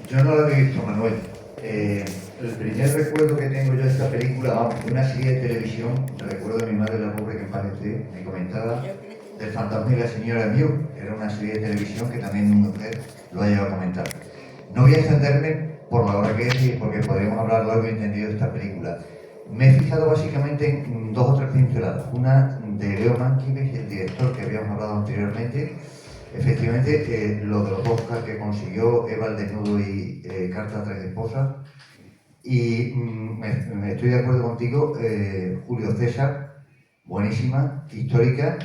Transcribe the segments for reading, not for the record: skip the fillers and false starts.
Yo no la he visto, Manuel. El primer recuerdo que tengo yo de esta película, vamos, una serie de televisión, recuerdo de mi madre, la pobre, que en paz esté, me comentaba del fantasma y la señora Mew. Era una serie de televisión que también mi mujer lo ha llegado a comentar. No voy a extenderme por la hora que es y porque podríamos hablar largo y entendido de esta película. Me he fijado básicamente en dos o tres pinceladas. Una de Leo Mankiewicz, el director que habíamos hablado anteriormente. Efectivamente, lo de los Oscars que consiguió Eva el desnudo y Carta a tres esposas. Y me estoy de acuerdo contigo, Julio César, buenísima, histórica,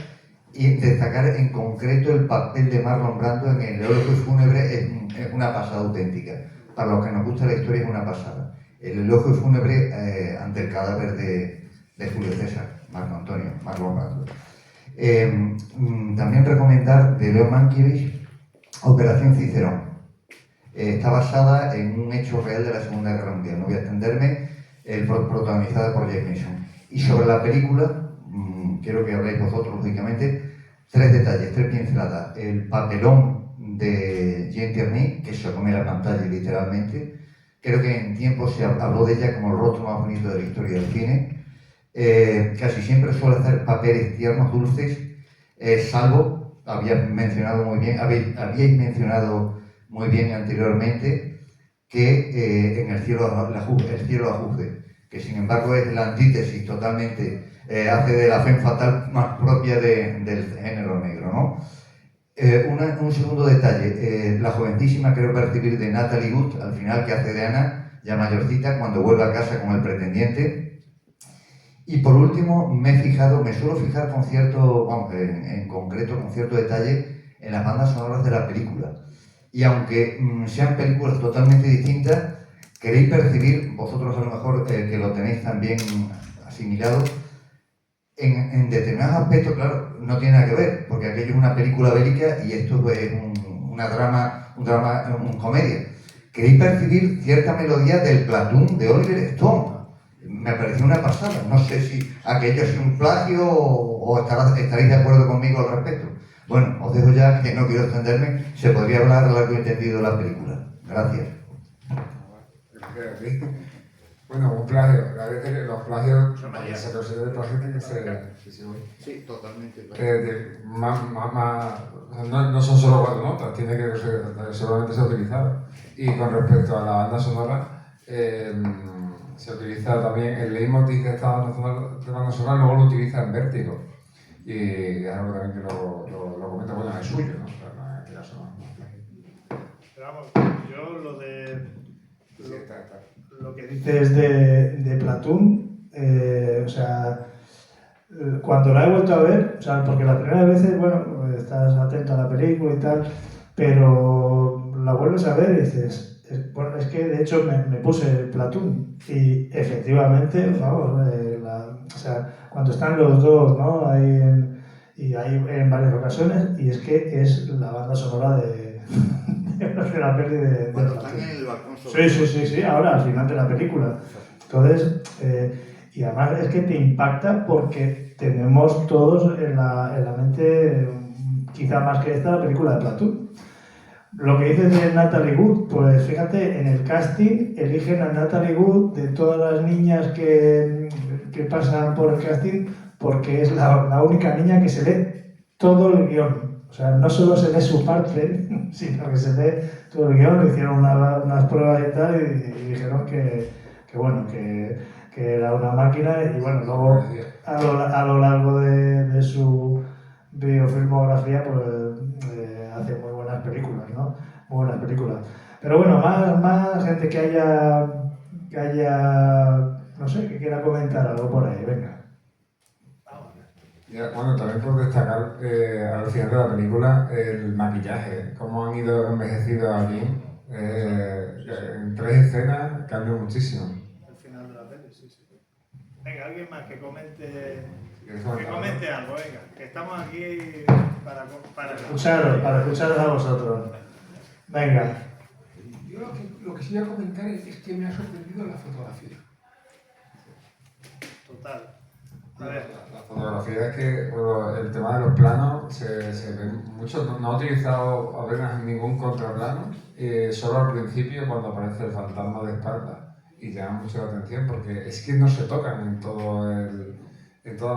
y destacar en concreto el papel de Marlon Brando en El elogio fúnebre es una pasada auténtica. Para los que nos gusta la historia es una pasada. El elogio fúnebre ante el cadáver de Julio César, Marco Antonio, Marlon Brando. También recomendar de Leo Mankiewicz Operación Cicerón. Está basada en un hecho real de la Segunda Guerra Mundial. No voy a extenderme, protagonizada por Jack Mason. Y sobre la película, quiero que habléis vosotros, lógicamente, tres detalles, tres pinceladas. El papelón de Jean Tierney, que se come la pantalla literalmente. Creo que en tiempo se habló de ella como el rostro más bonito de la historia del cine. Casi siempre suele hacer papeles tiernos, dulces, salvo, habíais mencionado muy bien, habíais mencionado muy bien anteriormente que en el cielo la juzgue, que sin embargo es la antítesis totalmente, hace de la femme fatale más propia del género negro, ¿no? Un segundo detalle, la jovencísima creo percibir de Natalie Wood, al final, que hace de Ana, ya mayorcita, cuando vuelve a casa con el pretendiente. Y por último, me suelo fijar con cierto, vamos, en concreto, con cierto detalle en las bandas sonoras de la película. Y aunque sean películas totalmente distintas, queréis percibir, vosotros a lo mejor que lo tenéis también asimilado, en determinados aspectos, claro, no tiene nada que ver, porque aquello es una película bélica y esto es una comedia. Queréis percibir cierta melodía del Platoon de Oliver Stone. Me pareció una pasada. No sé si aquello es un plagio o estaréis de acuerdo conmigo al respecto. Bueno, os dejo ya, que no quiero extenderme. Se podría hablar largo y entendido de la película. Gracias. Bueno, un plagio. A veces los plagios, para que se considere plagio, tiene que ser... Sí, totalmente. No son solo cuatro notas, tiene que ser, seguramente se ha utilizado. Y con respecto a la banda sonora, se utiliza también el leitmotiv de esta banda sonora, luego lo utiliza en Vértigo. Y es algo también que lo comenta, bueno, es suyo, ¿no? Pero no, en este caso no. Pero vamos, yo lo de... Sí, está. Lo que dices de Platoon, o sea, cuando la he vuelto a ver, o sea, porque las primeras veces, bueno, estás atento a la película y tal, pero la vuelves a ver y dices, bueno, es que de hecho me puse Platoon y efectivamente, vamos, o sea, cuando están los dos, ¿no? Y hay en varias ocasiones, y es que es la banda sonora de la peli de Cuando Platoon. están en el balcón Sí, ahora al final de la película. Entonces, y además es que te impacta porque tenemos todos en la mente, quizá más que esta, la película de Platoon. Lo que dices de Natalie Wood, pues fíjate, en el casting eligen a Natalie Wood de todas las niñas que pasan por el casting porque es la única niña que se lee todo el guión. O sea, no solo se lee su parte, sino que se lee todo el guión. Le hicieron unas pruebas y tal y dijeron que era una máquina. Y bueno, luego a lo largo de su biofilmografía, pues hace muy buenas películas, ¿no? Muy buenas películas. Pero bueno, más gente que haya, no sé, que quiera comentar algo por ahí, venga. Bueno, también por destacar al final de la película el maquillaje, cómo han ido envejecidos allí. En 3 escenas cambió muchísimo. Al final de la peli, sí. Venga, alguien más que comente algo, venga, que estamos aquí para escucharos a vosotros. Venga. Yo lo que sí voy a comentar es que me ha sorprendido la fotografía. Total. La fotografía es que bueno, el tema de los planos se ve mucho, no ha utilizado apenas ningún contraplano, solo al principio cuando aparece el fantasma de espalda y llama mucho la atención porque es que no se tocan en toda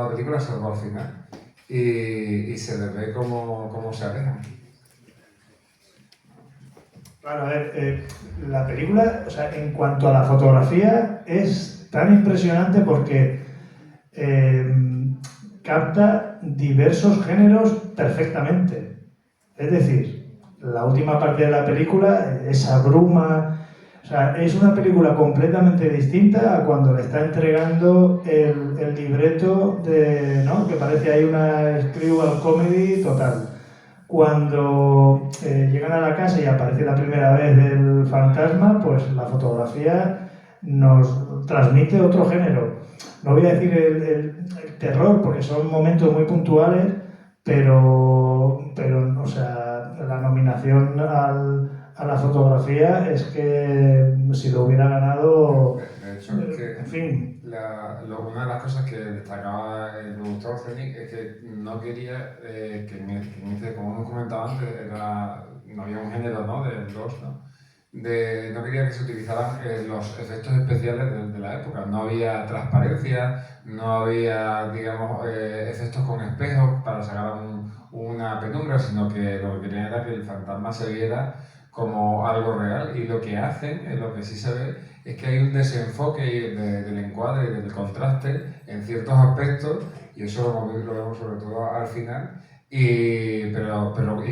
la película salvo al final y se les ve cómo se alejan. Claro, a ver, la película, o sea, en cuanto a la fotografía, es tan impresionante porque capta diversos géneros perfectamente. Es decir, la última parte de la película, esa bruma, o sea, es una película completamente distinta a cuando le está entregando el libreto de, ¿no? Que parece ahí una screwball comedy total. Cuando llegan a la casa y aparece la primera vez el fantasma, pues la fotografía nos transmite otro género. No voy a decir el terror, porque son momentos muy puntuales, pero o sea, la nominación a la fotografía es que si lo hubiera ganado, De hecho, es que en fin. una de las cosas que destacaba el productor Zelig es que no quería como hemos comentado antes, no había un género, ¿no? Del ghost, ¿no? No quería que se utilizaran los efectos especiales de la época. No había transparencia, no había, digamos, efectos con espejos para sacar una penumbra, sino que lo que querían era que el fantasma se viera como algo real. Y lo que hacen, lo que sí se ve, es que hay un desenfoque del encuadre y del contraste en ciertos aspectos, y eso lo vemos sobre todo al final. Y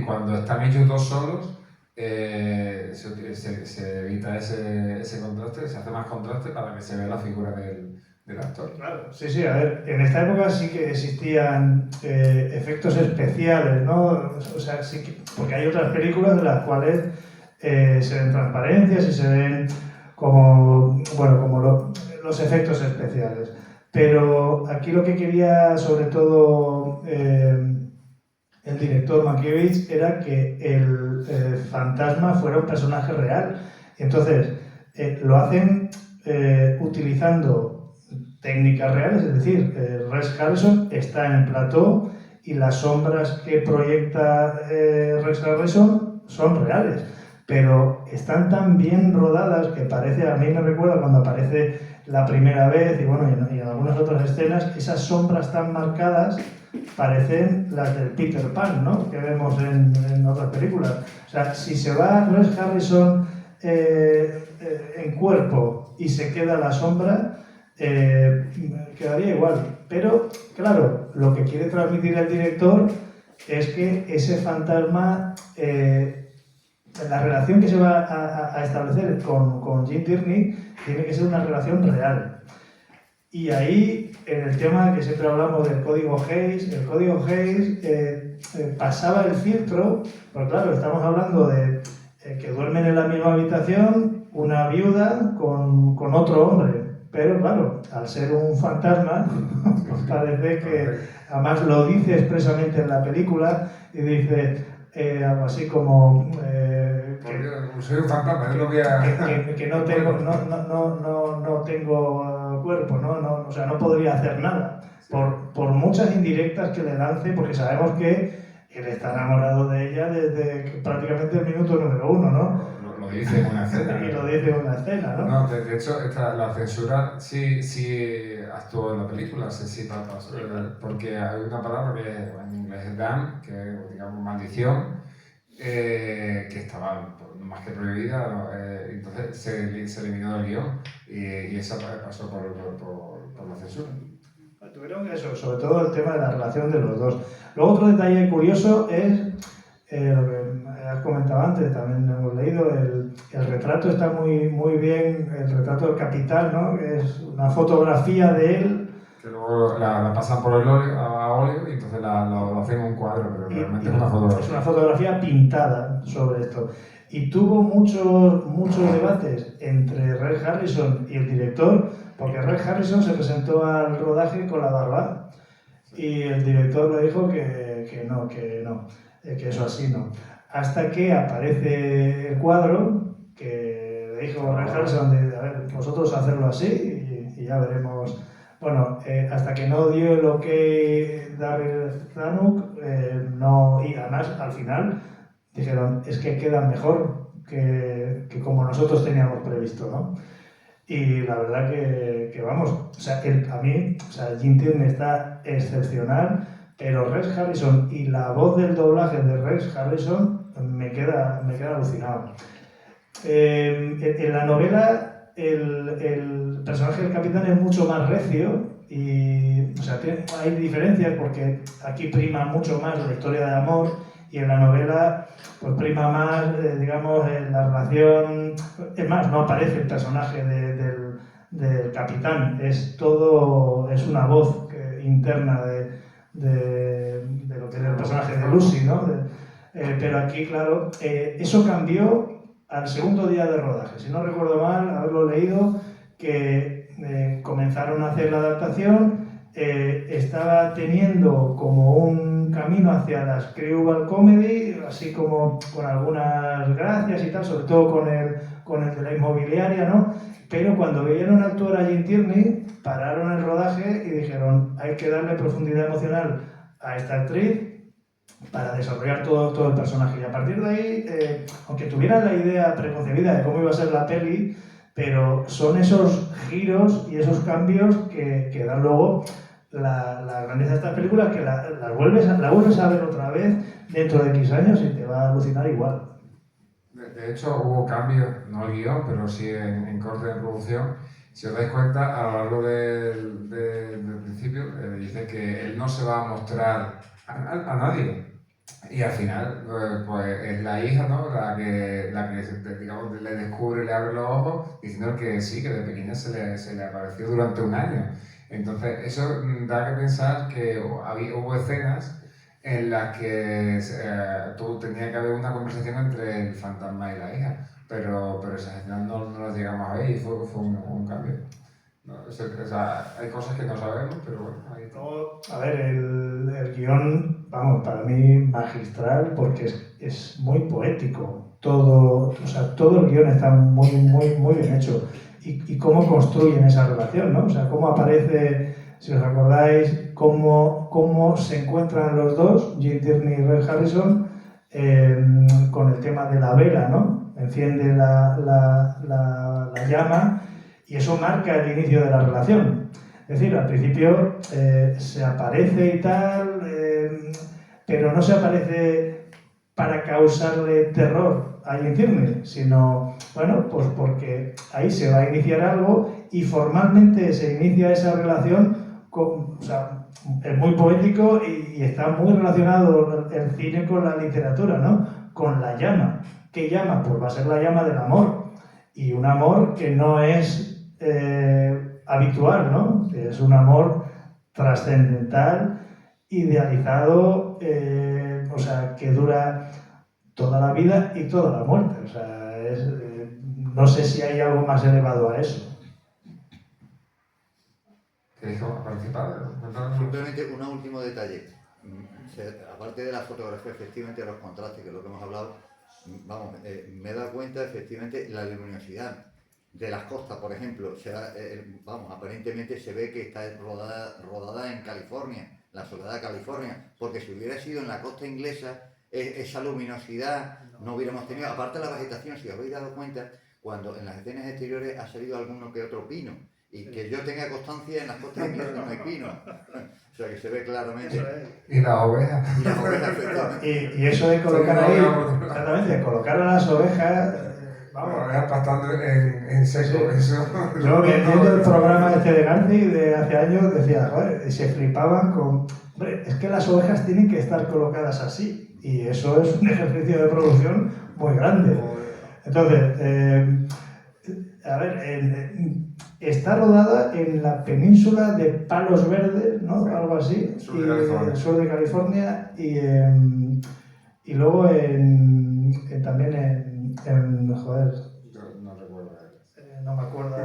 cuando están ellos dos solos, se evita ese contraste, se hace más contraste para que se vea la figura del actor. Claro, sí, sí, a ver, en esta época sí que existían efectos especiales, ¿no? O sea, sí que, porque hay otras películas de las cuales se ven transparencias y se ven como, bueno, como los efectos especiales. Pero aquí lo que quería, sobre todo, el director Mankiewicz era que el fantasma fuera un personaje real. Entonces, lo hacen utilizando técnicas reales, es decir, Rex Harrison está en el plató y las sombras que proyecta Rex Harrison son reales, pero están tan bien rodadas que parece, a mí me recuerda cuando aparece la primera vez y bueno, y en algunas otras escenas, esas sombras tan marcadas parecen las del Peter Pan, ¿no? Que vemos en otras películas. O sea, si se va Rex Harrison en cuerpo y se queda la sombra, quedaría igual. Pero, claro, lo que quiere transmitir el director es que ese fantasma, la relación que se va a establecer con Jim Tierney tiene que ser una relación real. Y ahí, en el tema que siempre hablamos del código Hays, el código Hays pasaba el filtro, pues claro, estamos hablando de que duermen en la misma habitación una viuda con otro hombre. Pero claro, al ser un fantasma, parece que, además lo dice expresamente en la película, y dice algo así como... soy un fantasma, no voy a... que no tengo cuerpo, ¿no? O sea, no podría hacer nada. Por muchas indirectas que le lance, porque sabemos que él está enamorado de ella desde prácticamente el minuto número 1, ¿no? Lo dice en una escena. Y lo dice en una escena, ¿no? No, de hecho, la censura sí actuó en la película, se cita, porque hay una palabra que en inglés es damn, que es, digamos, maldición, que estaba más que prohibida, entonces se eliminó del guión y esa pasó por la censura. Tuvieron eso, sobre todo el tema de la relación de los dos. Luego otro detalle curioso es lo que has comentado antes, también hemos leído, el retrato está muy bien, el retrato del capitán, ¿no? Que es una fotografía de él. Que luego la pasan por el óleo, a óleo y entonces lo hacen en un cuadro, pero realmente es una fotografía. Es una fotografía pintada sobre esto. Y tuvo muchos debates entre Rex Harrison y el director, porque Rex Harrison se presentó al rodaje con la barba y el director le dijo que no, que eso así no. Hasta que aparece el cuadro que le dijo Rex Harrison de, a ver, vosotros hacerlo así y ya veremos Bueno, hasta que no dio el ok Darryl Zanuck, no, y además al final dijeron, es que queda mejor que como nosotros teníamos previsto, ¿no? Y la verdad que vamos, o sea, a mí, o sea, Jim Tierney está excepcional, pero Rex Harrison y la voz del doblaje de Rex Harrison me queda alucinado. En la novela el personaje del capitán es mucho más recio y, o sea, hay diferencias porque aquí prima mucho más la historia de amor y en la novela pues prima más, digamos, la relación. Es más, no aparece el personaje del capitán, es todo, es una voz interna de lo que es el personaje de Lucy, ¿no? Pero aquí, claro, eso cambió al segundo día de rodaje. Si no recuerdo mal, haberlo leído, que comenzaron a hacer la adaptación, estaba teniendo como un camino hacia la screwball comedy, así como con algunas gracias y tal, sobre todo con el de la inmobiliaria, ¿no? Pero cuando vieron actuar a Jim Tierney, pararon el rodaje y dijeron, hay que darle profundidad emocional a esta actriz para desarrollar todo el personaje. Y a partir de ahí, aunque tuvieran la idea preconcebida de cómo iba a ser la peli, pero son esos giros y esos cambios que dan luego la grandeza de estas películas, que la vuelves a ver otra vez dentro de X años y te va a alucinar igual. De hecho, hubo cambios, no el guión, pero sí en corte de producción. Si os dais cuenta, a lo largo del principio, dice que él no se va a mostrar a nadie. Y al final, pues es la hija, ¿no? La que digamos, le descubre, le abre los ojos, diciendo que sí, que de pequeña se le apareció durante un año. Entonces, eso da que pensar que hubo escenas en las que tenía que haber una conversación entre el fantasma y la hija, pero esas escenas no las llegamos a ver y fue un cambio. No, o sea, hay cosas que no sabemos, pero bueno, ahí está. A ver, el guión, vamos, para mí magistral porque es muy poético. Todo el guión está muy bien hecho. Y cómo construyen esa relación, ¿no? O sea, cómo aparece, si os acordáis, cómo se encuentran los dos, Jim Tierney y Rex Harrison, con el tema de la vela, ¿no? Enciende la llama y eso marca el inicio de la relación. Es decir, al principio se aparece y tal, pero no se aparece para causarle terror a Jim Tierney, sino, bueno, pues porque ahí se va a iniciar algo y formalmente se inicia esa relación o sea, es muy poético y está muy relacionado el cine con la literatura, ¿no? Con la llama. ¿Qué llama? Pues va a ser la llama del amor. Y un amor que no es habitual, ¿no? Es un amor trascendental, idealizado, o sea, que dura toda la vida y toda la muerte. O sea, no sé si hay algo más elevado a eso. ¿Queréis participar? Simplemente un último detalle. Aparte de la fotografía, efectivamente, los contrastes, que es lo que hemos hablado, vamos, me he dado cuenta, efectivamente, la luminosidad de las costas, por ejemplo. Vamos, aparentemente se ve que está rodada en California, la soledad de California, porque si hubiera sido en la costa inglesa, esa luminosidad no hubiéramos tenido. Aparte de la vegetación, si os habéis dado cuenta, cuando en las escenas exteriores ha salido alguno que otro pino, y que yo tenga constancia, en las costas inglesas no hay pino. O sea que se ve claramente. Y las ovejas. Y las ovejas, efectivamente. Y eso de colocar ahí, exactamente, de colocar a las ovejas, vamos, ovejas pastando en seco, sí. eso. Yo viendo el programa de Garci de hace años decía, joder, y se flipaban con, hombre, es que las ovejas tienen que estar colocadas así, y eso es un ejercicio de producción muy grande. Entonces, a ver, está rodada en la península de Palos Verdes, ¿no? Sí. Algo así, el sur de California, y luego también joder, No recuerdo. no me acuerdo.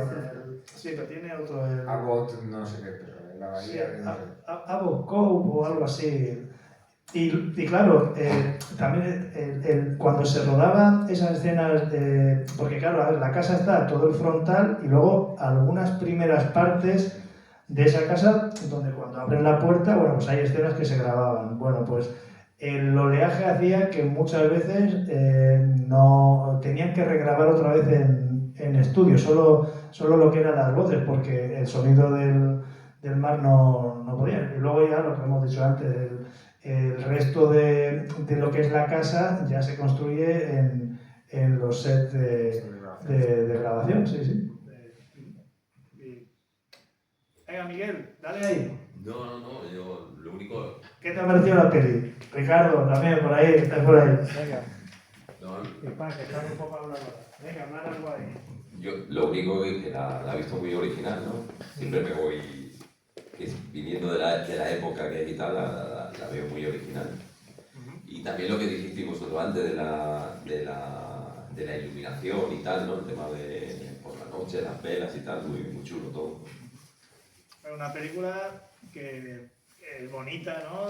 Sí, pero tiene otro. Abbott, no sé qué, pero en la bahía. Sí, Abbott Cove o algo así. Y claro, también cuando se rodaban esas escenas, porque claro, la casa está todo el frontal y luego algunas primeras partes de esa casa, donde cuando abren la puerta, bueno, pues hay escenas que se grababan. Bueno, pues el oleaje hacía que muchas veces no tenían que regrabar otra vez en estudio, solo lo que eran las voces, porque el sonido del mar no podía. Y luego ya, lo que hemos dicho antes, el resto de lo que es la casa ya se construye en los sets de grabación, sí, sí. Venga, Miguel, dale ahí. No, yo lo único... ¿Qué te ha parecido la peli? Ricardo, también por ahí, que estás por ahí. Venga. No, Que estás un poco hablando. Venga, hablar algo ahí. yo lo único es que la he visto muy original, ¿no? Siempre me voy, viniendo de la época que es y tal, la veo muy original. Y también lo que dijisteis vosotros antes de la iluminación y tal, ¿no? El tema de por la noche, las velas y tal, muy chulo todo. Una película que es bonita, ¿no?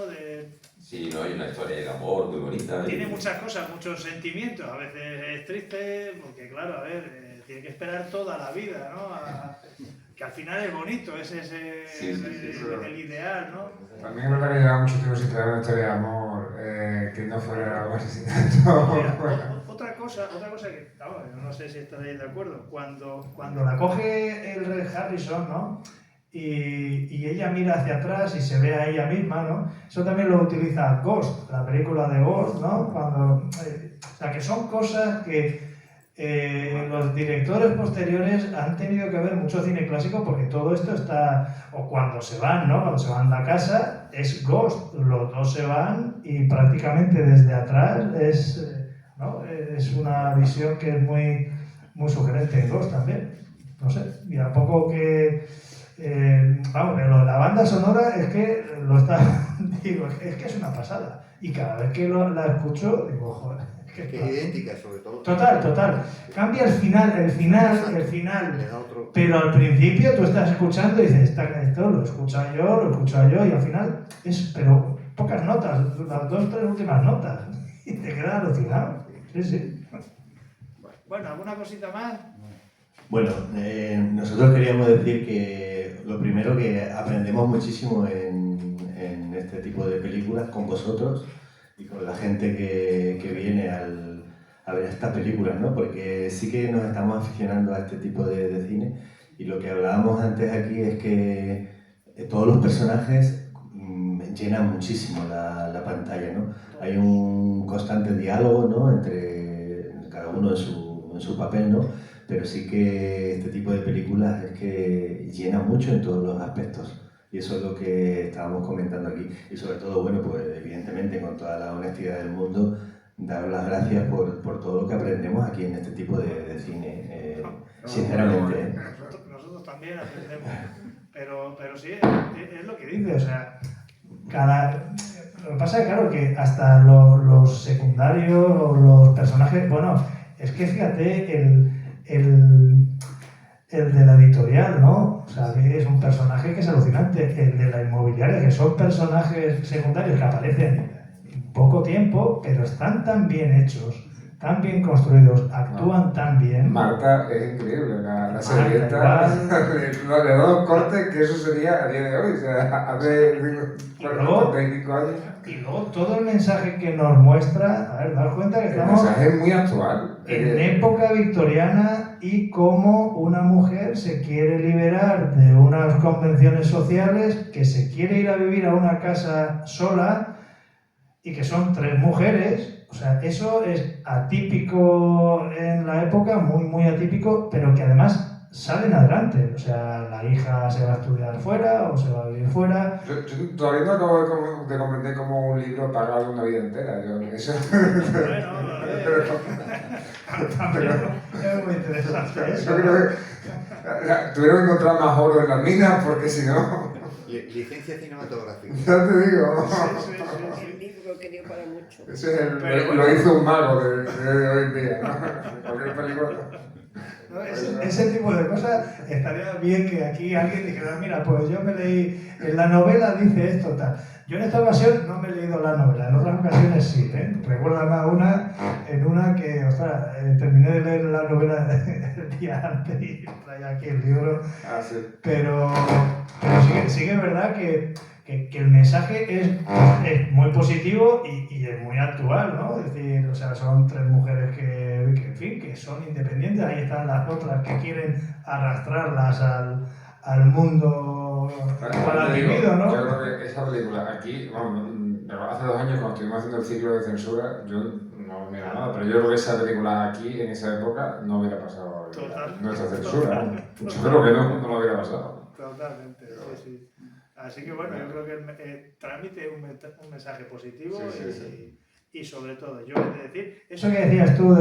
Sí, no hay una historia de amor muy bonita. Tiene muchas cosas, muchos sentimientos. A veces es triste porque, claro, a ver, tiene que esperar toda la vida, ¿no? Que al final es bonito, ese es el ideal, ¿no? También es verdad que lleva mucho tiempo sin traer una historia de amor que no fuera algo asesinato. Mira, otra cosa que, claro, yo no sé si estaréis de acuerdo, cuando la coge el Red Harrison, ¿no? Y ella mira hacia atrás y se ve a ella misma, ¿no? Eso también lo utiliza Ghost, la película de Ghost, ¿no? O sea, que son cosas que los directores posteriores han tenido que ver mucho cine clásico porque todo esto está, o cuando se van, ¿no? Cuando se van de casa es Ghost, los dos se van y prácticamente desde atrás ¿no? Es una visión que es muy, muy sugerente en Ghost también, no sé, y a poco que vamos, pero la banda sonora es que digo, es que es una pasada y cada vez que la escucho digo, joder, que es idéntica sobre todo. Total. Cambia el final, Le da otro... pero al principio tú estás escuchando y dices, esto lo he escuchado yo, y al final pero pocas notas, las 2 o 3 últimas notas, y te quedas alucinado. Sí. Bueno, ¿alguna cosita más? Bueno, nosotros queríamos decir que lo primero que aprendemos muchísimo en este tipo de películas con vosotros y con la gente que viene a ver estas películas, ¿no? Porque sí que nos estamos aficionando a este tipo de cine y lo que hablábamos antes aquí es que todos los personajes llenan muchísimo la pantalla, ¿no? Hay un constante diálogo, ¿no? Entre cada uno en su papel, ¿no? Pero sí que este tipo de películas es que llena mucho en todos los aspectos. Y eso es lo que estábamos comentando aquí. Y sobre todo, bueno, pues evidentemente con toda la honestidad del mundo, daros las gracias por todo lo que aprendemos aquí en este tipo de cine. Sinceramente. Nosotros también aprendemos. Pero sí, es lo que dice, o sea, lo que pasa es claro que hasta los secundarios o los personajes, bueno, es que fíjate, el de la editorial, ¿no? O sea, que es un personaje que es alucinante. El de la inmobiliaria, que son personajes secundarios que aparecen en poco tiempo, pero están tan bien hechos, tan bien construidos, actúan tan bien. Marta es increíble, la servienta le da un corte que eso sería a día de hoy, o sea, hace 45 años. Y luego todo el mensaje que nos muestra, a ver, daos cuenta que estamos... El mensaje es muy actual. En época victoriana y cómo una mujer se quiere liberar de unas convenciones sociales, que se quiere ir a vivir a una casa sola y que son 3 mujeres. O sea, eso es atípico en la época, muy, muy atípico, pero que además salen adelante. O sea, la hija se va a estudiar fuera o se va a vivir fuera. Yo todavía no acabo de comprender cómo un libro paga una vida entera. Eso... Bueno, es muy interesante eso. Yo creo que tuvieron que encontrar más oro en las minas porque si no... Licencia cinematográfica. Ya te digo. El libro que dio para mucho. Ese es lo hizo un mago de hoy en día. Cualquier película. ¿no? Ese tipo de cosas estaría bien que aquí alguien dijera, mira, pues yo me leí, en la novela dice esto, tal. Yo en esta ocasión no me he leído la novela, en otras ocasiones sí, ¿eh? Recuerda en una que, ostras, terminé de leer la novela el día antes y traía aquí el libro. Ah, sí. Pero sí que es verdad que el mensaje es muy positivo y es muy actual, ¿no? Es decir, o sea, son 3 mujeres que, en fin, que son independientes, ahí están las otras que quieren arrastrarlas al mundo para Te digo, vivido, ¿no? yo creo que esa película aquí, vamos, hace 2 años cuando estuvimos haciendo el ciclo de censura, yo no mira nada, pero yo creo que esa película aquí, en esa época, no hubiera pasado nuestra censura. Yo creo que no lo hubiera pasado. Totalmente, sí. Así que bueno, yo creo que el trámite es un mensaje positivo Sí. y sobre todo, yo he de decir, eso que decías tú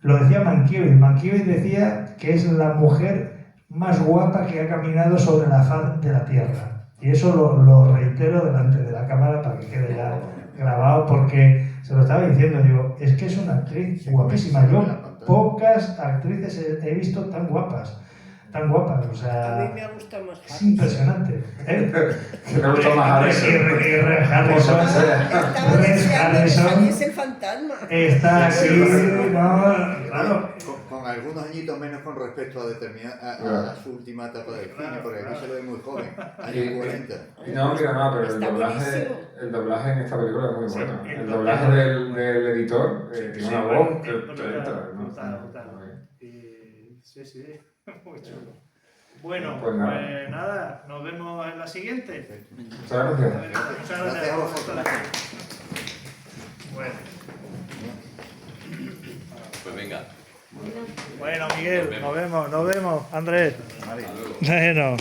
lo decía Mankiewicz decía que es la mujer más guapa que ha caminado sobre la faz de la Tierra. Y eso lo reitero delante de la cámara para que quede ya grabado, porque se lo estaba diciendo, digo, es que es una actriz guapísima. Yo pocas actrices he visto tan guapas, o sea... A mí me ha gustado más Es impresionante. Que me gusta más Harrison. Estaba deseando que saliese el fantasma. Está aquí, no, claro. Con algunos añitos menos con respecto a su última etapa del cine, porque aquí se lo ve muy joven, años 40. No, mira, no, pero el doblaje en esta película es muy bueno. El doblaje del editor tiene una voz que te entra, ¿no? Total. Sí, muy chulo. Bueno, Pues nada, nos vemos en la siguiente. Muchas gracias. Muchas gracias a por vosotros. estar aquí. Bueno. Pues venga. Bueno, Miguel, nos vemos. Andrés. Bueno.